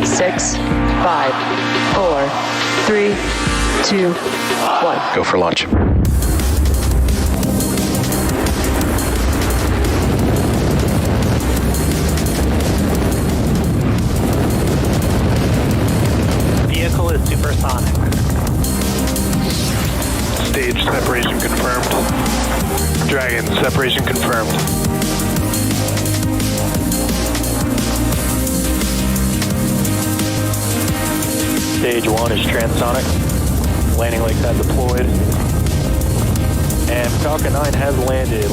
6, 5, 4, 3, 2, 1. Go for launch. Vehicle is supersonic. Stage separation confirmed. Dragon, separation confirmed. Stage 1 is transonic. Landing legs have deployed. And Falcon 9 has landed.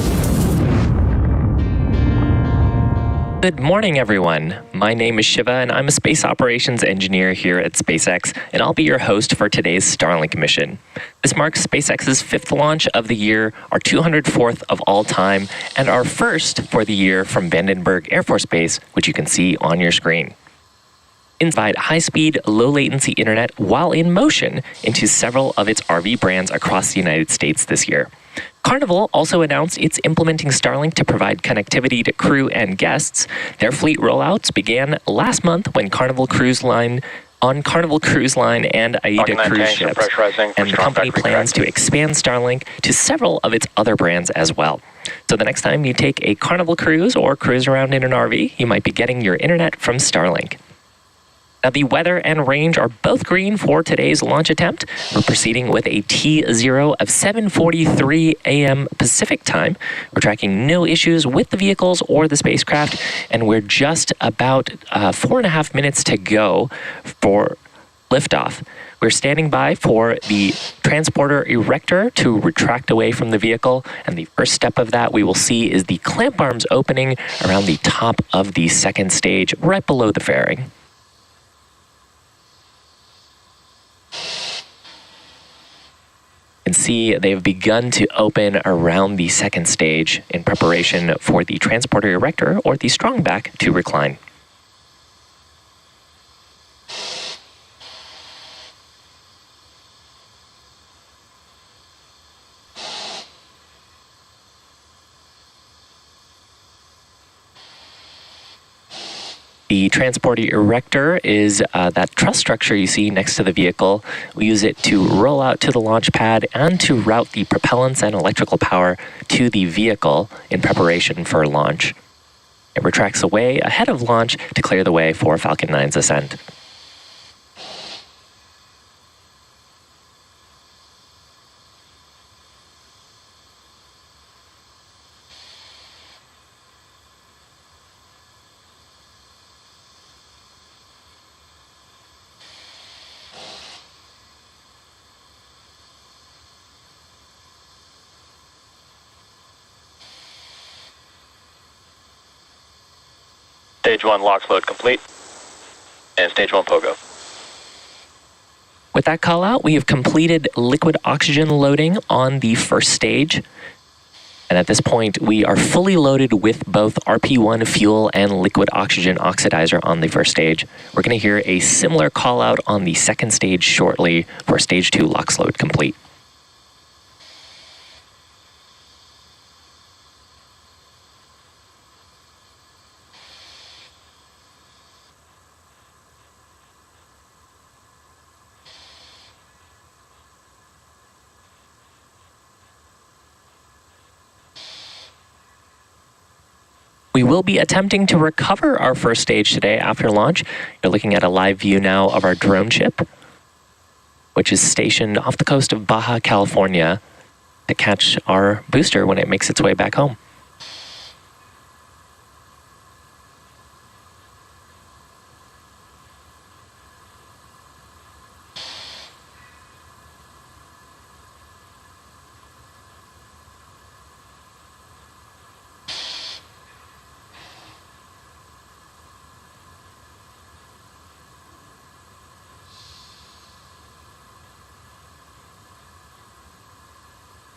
Good morning, everyone. My name is Shiva, and I'm a space operations engineer here at SpaceX, and I'll be your host for today's Starlink mission. This marks SpaceX's 5th launch of the year, our 204th of all time, and our first for the year from Vandenberg Air Force Base, which you can see on your screen. Provide high-speed, low-latency internet while in motion into several of its RV brands across the United States this year. Carnival also announced it's implementing Starlink to provide connectivity to crew and guests. Their fleet rollouts began last month when Carnival Cruise Line and AIDA cruise ships, and the company plans to expand Starlink to several of its other brands as well. So the next time you take a Carnival cruise or cruise around in an RV, you might be getting your internet from Starlink. Now, the weather and range are both green for today's launch attempt. We're proceeding with a T0 of 7:43 a.m. Pacific time. We're tracking no issues with the vehicles or the spacecraft, and we're just about 4.5 minutes to go for liftoff. We're standing by for the transporter erector to retract away from the vehicle, and the first step of that we will see is the clamp arms opening around the top of the second stage, right below the fairing. You can see they've begun to open around the second stage in preparation for the transporter erector or the strongback to recline. The transporter erector is that truss structure you see next to the vehicle. We use it to roll out to the launch pad and to route the propellants and electrical power to the vehicle in preparation for launch. It retracts away ahead of launch to clear the way for Falcon 9's ascent. Stage 1 LOX load complete. And Stage 1 POGO. With that call out, we have completed liquid oxygen loading on the first stage. And at this point, we are fully loaded with both RP1 fuel and liquid oxygen oxidizer on the first stage. We're going to hear a similar call out on the second stage shortly for Stage 2 LOX load complete. We will be attempting to recover our first stage today after launch. You're looking at a live view now of our drone ship, which is stationed off the coast of Baja California to catch our booster when it makes its way back home.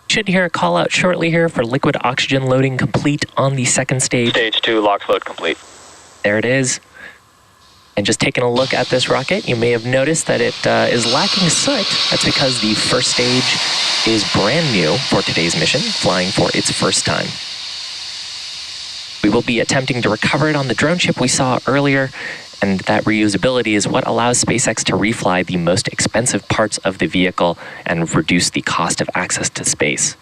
Should hear a call out shortly here for liquid oxygen loading complete on the second stage. Stage 2 LOX load complete. There it is. And just taking a look at this rocket, you may have noticed that it is lacking soot. That's because the first stage is brand new for today's mission, flying for its first time. We will be attempting to recover it on the drone ship we saw earlier, and that reusability is what allows SpaceX to refly the most expensive parts of the vehicle and reduce the cost of access to space.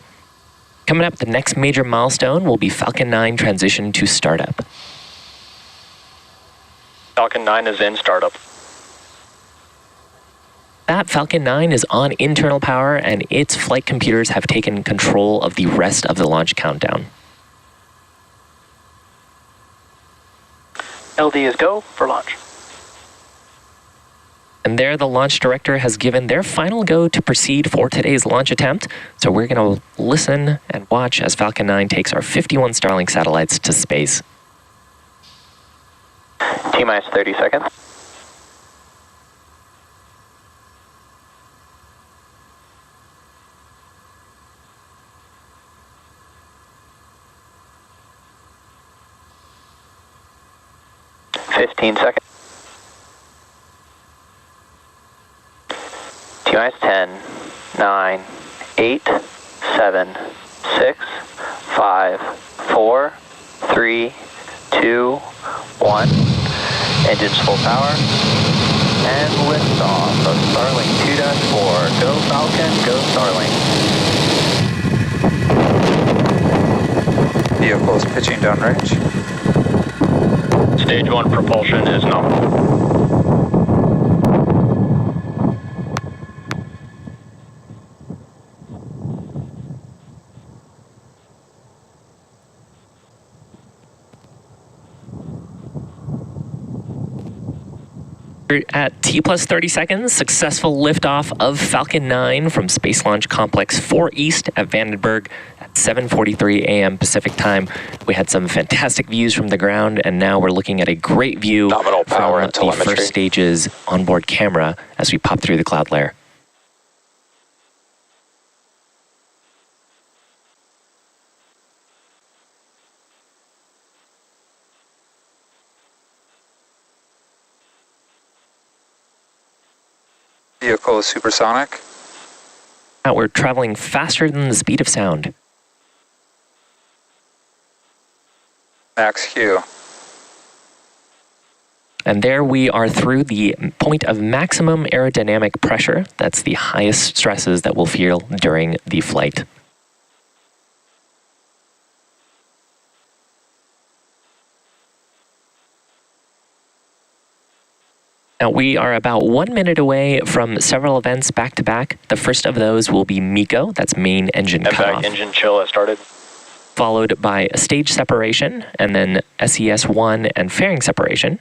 Coming up, the next major milestone will be Falcon 9 transition to startup. Falcon 9 is in startup. That Falcon 9 is on internal power, and its flight computers have taken control of the rest of the launch countdown. LD is go for launch. And there, the launch director has given their final go to proceed for today's launch attempt. So we're going to listen and watch as Falcon 9 takes our 51 Starlink satellites to space. T-minus 30 seconds. Seconds. T-minus 10, 9, 8, 7, 6, 5, 4, 3, 2, 1. Engines full power. And liftoff of Starlink 2-4. Go Falcon, go Starlink. Vehicles pitching downrange. Stage 1 propulsion is nominal. We're at T plus 30 seconds, successful liftoff of Falcon 9 from Space Launch Complex 4 East at Vandenberg at 7:43 a.m. Pacific time. We had some fantastic views from the ground, and now we're looking at a great view Nominal power from and the telemetry. first stage's onboard camera as we pop through the cloud layer. Vehicle is supersonic. Now we're traveling faster than the speed of sound. Max Q. And there we are through the point of maximum aerodynamic pressure. That's the highest stresses that we'll feel during the flight. Now we are about 1 minute away from several events back to back. The first of those will be MECO, that's main engine cutoff, Engine chill has started. followed by a stage separation, and then SES-1 and fairing separation.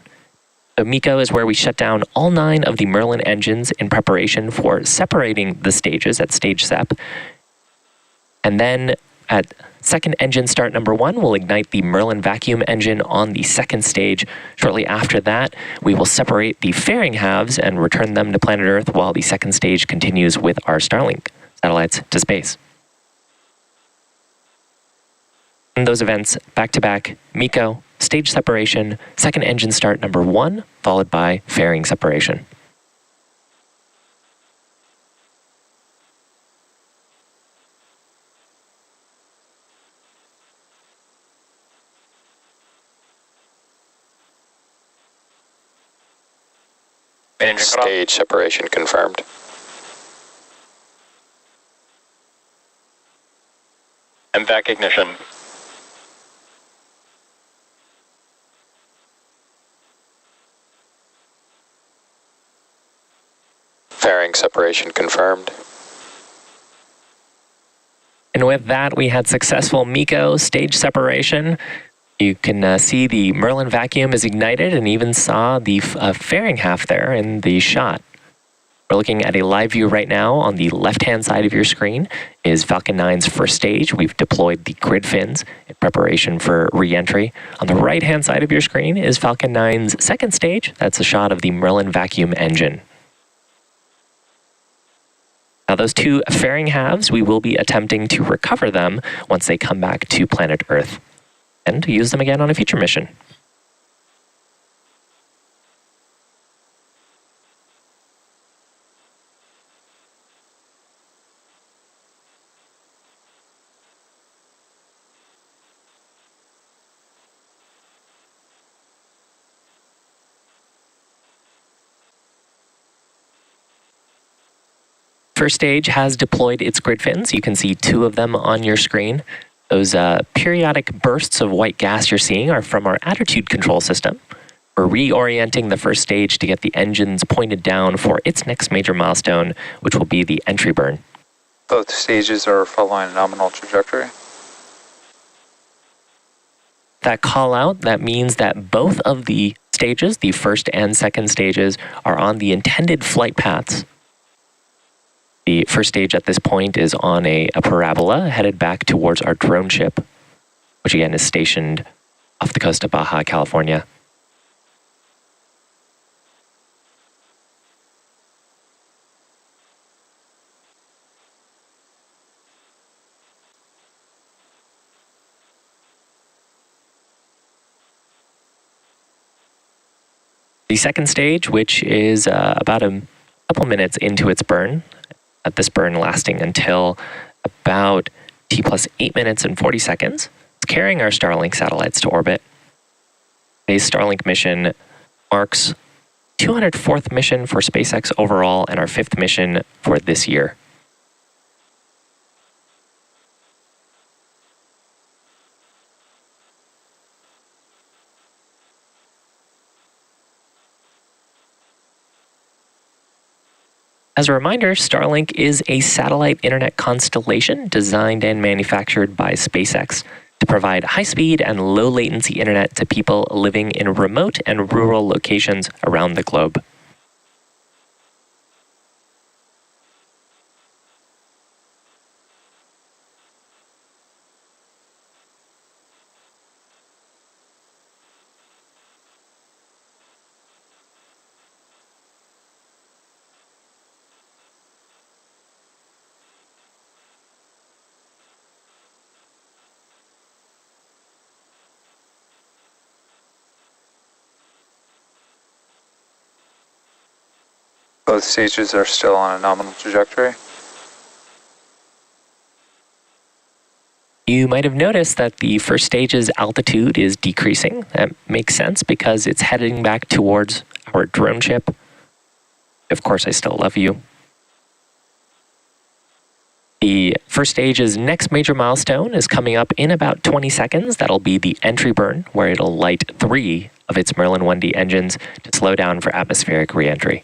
So MECO is where we shut down all 9 of the Merlin engines in preparation for separating the stages at stage sep. And then at second engine start number 1, we'll ignite the Merlin vacuum engine on the second stage. Shortly after that, we will separate the fairing halves and return them to planet Earth while the second stage continues with our Starlink satellites to space. And those events back to back: MECO, stage separation, second engine start number 1, followed by fairing separation. Stage separation confirmed. MVAC ignition. Fairing separation confirmed. And with that, we had successful MECO stage separation. You can see the Merlin vacuum is ignited and even saw the fairing half there in the shot. We're looking at a live view right now. On the left-hand side of your screen is Falcon 9's first stage. We've deployed the grid fins in preparation for re-entry. On the right-hand side of your screen is Falcon 9's second stage. That's a shot of the Merlin vacuum engine. Now those 2 fairing halves, we will be attempting to recover them once they come back to planet Earth, and to use them again on a future mission. First stage has deployed its grid fins. You can see 2 of them on your screen. Those periodic bursts of white gas you're seeing are from our attitude control system. We're reorienting the first stage to get the engines pointed down for its next major milestone, which will be the entry burn. Both stages are following a nominal trajectory. That call out, that means that both of the stages, the first and second stages, are on the intended flight paths. The first stage at this point is on a parabola headed back towards our drone ship, which again is stationed off the coast of Baja California. The second stage, which is about a couple minutes into its burn, this burn lasting until about T plus 8 minutes and 40 seconds. It's carrying our Starlink satellites to orbit. Today's Starlink mission marks 204th mission for SpaceX overall and our 5th mission for this year. As a reminder, Starlink is a satellite internet constellation designed and manufactured by SpaceX to provide high-speed and low-latency internet to people living in remote and rural locations around the globe. Both stages are still on a nominal trajectory. You might have noticed that the first stage's altitude is decreasing. That makes sense because it's heading back towards our drone ship. Of course, I still love you. The first stage's next major milestone is coming up in about 20 seconds. That'll be the entry burn, where it'll light 3 of its Merlin 1D engines to slow down for atmospheric re-entry.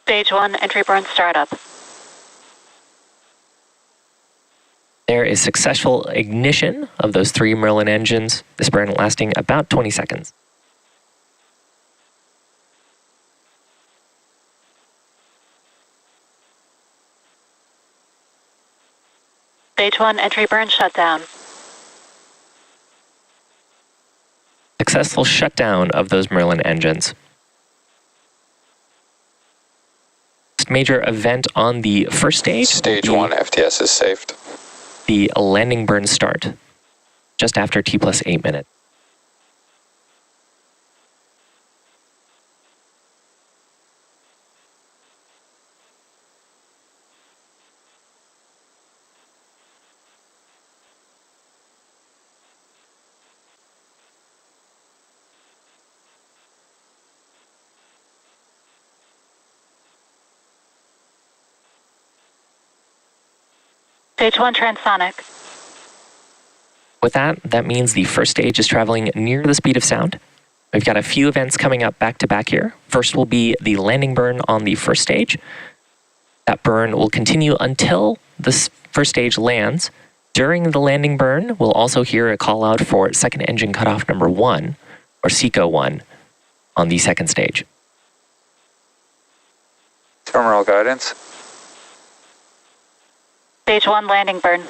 Stage 1, entry burn startup. There is successful ignition of those 3 Merlin engines, this burn lasting about 20 seconds. Stage 1, entry burn shutdown. Successful shutdown of those Merlin engines. Next major event on the first stage. Stage 1 FTS is saved. The landing burn start, just after T+8 minutes. Stage 1, transonic. With that means the first stage is traveling near the speed of sound. We've got a few events coming up back to back here. First will be the landing burn on the first stage. That burn will continue until the first stage lands. During the landing burn, we'll also hear a call out for second engine cutoff number 1, or SECO 1, on the second stage. Terminal guidance. Stage 1, landing burn.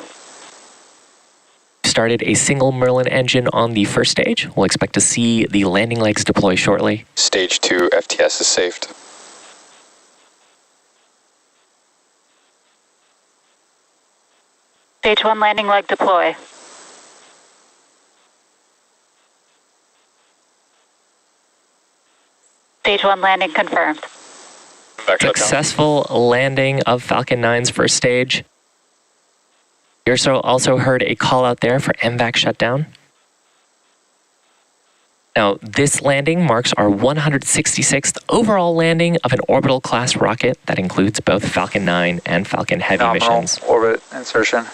Started a single Merlin engine on the first stage. We'll expect to see the landing legs deploy shortly. Stage 2 FTS is saved. Stage 1, landing leg deploy. Stage 1, landing confirmed. Successful landing of Falcon 9's first stage. You also heard a call out there for MVAC shutdown. Now, this landing marks our 166th overall landing of an orbital class rocket that includes both Falcon 9 and Falcon Heavy Nominal missions. orbit insertion.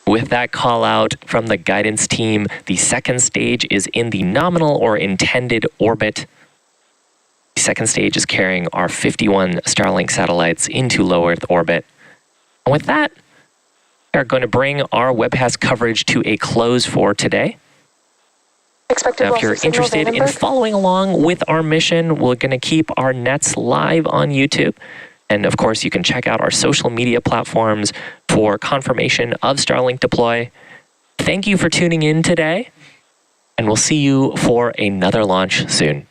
With that call out from the guidance team, the second stage is in the nominal or intended orbit. The second stage is carrying our 51 Starlink satellites into low Earth orbit. And with that, we are going to bring our webcast coverage to a close for today. Now, if you're interested in following along with our mission, we're going to keep our nets live on YouTube. And of course, you can check out our social media platforms for confirmation of Starlink deploy. Thank you for tuning in today, and we'll see you for another launch soon.